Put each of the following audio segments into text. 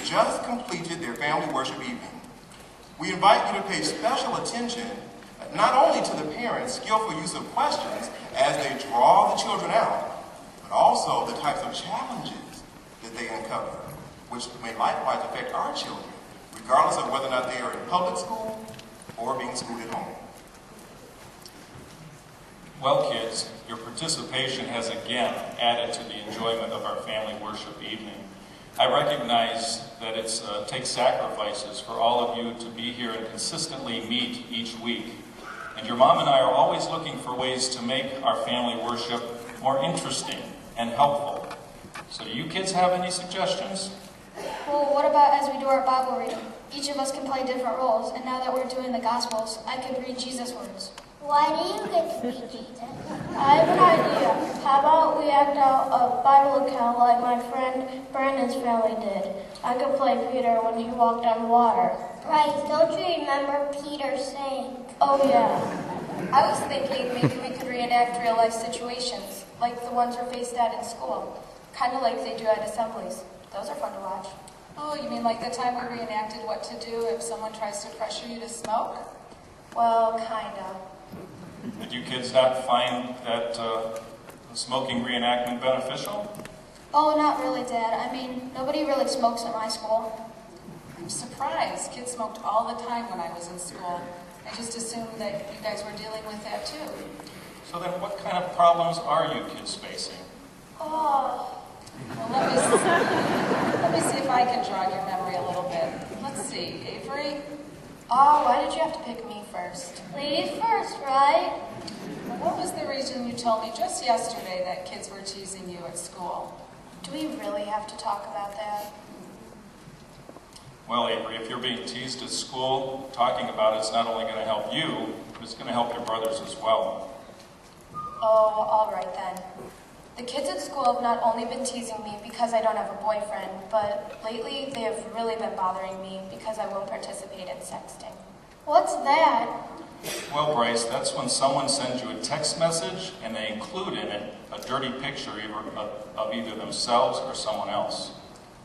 just completed their family worship evening. We invite you to pay special attention not only to the parents' skillful use of questions as they draw the children out, but also the types of challenges that they uncover, which may likewise affect our children, regardless of whether or not they are in public school or being schooled at home. Well, kids, your participation has again added to the enjoyment of our family worship evening. I recognize that it takes sacrifices for all of you to be here and consistently meet each week. And your mom and I are always looking for ways to make our family worship more interesting and helpful. So do you kids have any suggestions? Well, what about as we do our Bible reading? Each of us can play different roles, and now that we're doing the Gospels, I could read Jesus' words. Why do you get to read Jesus? I have an idea. How about we act out a Bible account like my friend Brandon's family did? I could play Peter when he walked on water. Bryce, don't you remember Peter saying? Oh, yeah. I was thinking maybe we could reenact real-life situations, like the ones we're faced at in school, kind of like they do at assemblies. Those are fun to watch. Oh, you mean like the time we reenacted what to do if someone tries to pressure you to smoke? Well, kind of. Did you kids not find that smoking reenactment beneficial? Oh, not really, Dad. I mean, nobody really smokes at my school. I'm surprised. Kids smoked all the time when I was in school. I just assumed that you guys were dealing with that too. So then what kind of problems are you kids facing? Oh. Well, let me see if I can jog your memory a little bit. Let's see, Avery? Oh, why did you have to pick me first? Ladies first, right? What was the reason you told me just yesterday that kids were teasing you at school? Do we really have to talk about that? Well, Avery, if you're being teased at school, talking about it's not only going to help you, but it's going to help your brothers as well. Oh, all right then. The kids at school have not only been teasing me because I don't have a boyfriend, but lately they have really been bothering me because I won't participate in sexting. What's that? Well, Bryce, that's when someone sends you a text message and they include in it a dirty picture of either themselves or someone else.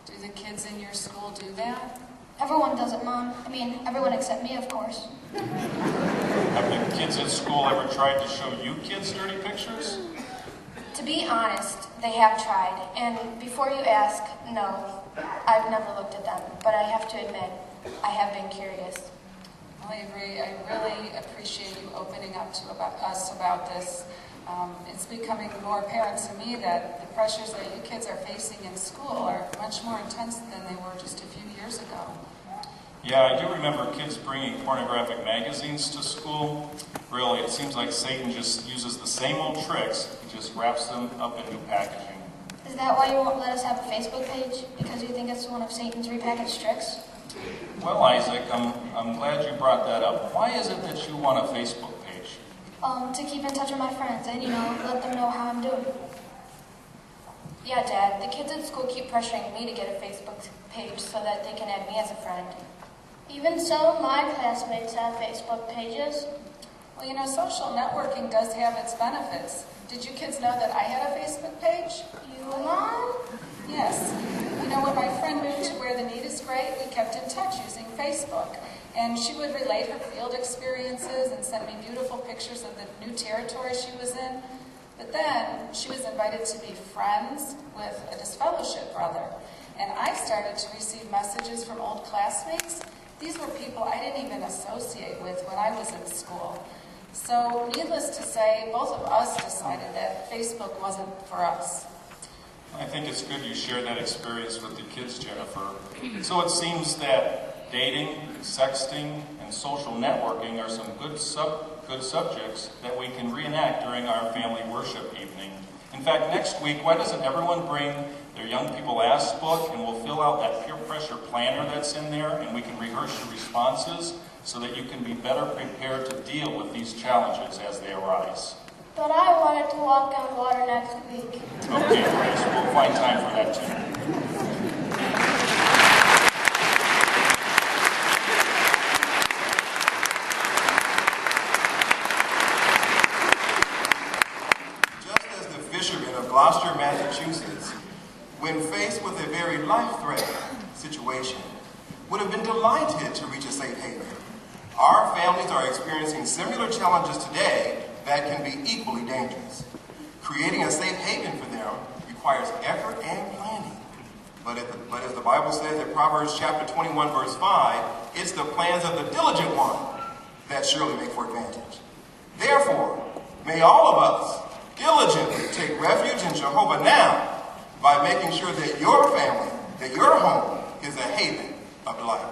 Do the kids in your school do that? Everyone does it, Mom. I mean, everyone except me, of course. Have the kids at school ever tried to show you kids dirty pictures? To be honest, they have tried, and before you ask, no, I've never looked at them, but I have to admit, I have been curious. Well, Avery, I really appreciate you opening up to us about this. It's becoming more apparent to me that the pressures that you kids are facing in school are much more intense than they were just a few years ago. Yeah, I do remember kids bringing pornographic magazines to school. Really, it seems like Satan just uses the same old tricks. He just wraps them up in new packaging. Is that why you won't let us have a Facebook page? Because you think it's one of Satan's repackaged tricks? Well, Isaac, I'm glad you brought that up. Why is it that you want a Facebook page? To keep in touch with my friends and, let them know how I'm doing. Yeah, Dad, the kids at school keep pressuring me to get a Facebook page so that they can add me as a friend. Even so, my classmates have Facebook pages. Well, social networking does have its benefits. Did you kids know that I had a Facebook page? You, Mom? Yes. When my friend moved to where the need is great, we kept in touch using Facebook. And she would relate her field experiences and send me beautiful pictures of the new territory she was in. But then she was invited to be friends with a disfellowship brother. And I started to receive messages from old classmates. These were people I didn't even associate with when I was in school. So, needless to say, both of us decided that Facebook wasn't for us. I think it's good you shared that experience with the kids, Jennifer. So it seems that dating, sexting, and social networking are some good subjects that we can reenact during our family worship evening. In fact, next week, why doesn't everyone bring their Young People Ask book, and we'll fill out that peer pressure planner that's in there, and we can rehearse your responses so that you can be better prepared to deal with these challenges as they arise. But I wanted to walk on water next week. Okay, Grace, we'll find time for that too. Just as the fishermen of Gloucester, Massachusetts, when faced with a very life-threatening situation, situation would have been delighted to reach a safe haven. Our families are experiencing similar challenges today that can be equally dangerous. Creating a safe haven for them requires effort and planning. But as the Bible says in Proverbs chapter 21, verse 5, it's the plans of the diligent one that surely make for advantage. Therefore, may all of us diligently take refuge in Jehovah now by making sure that your family, that your home is a haven of delight.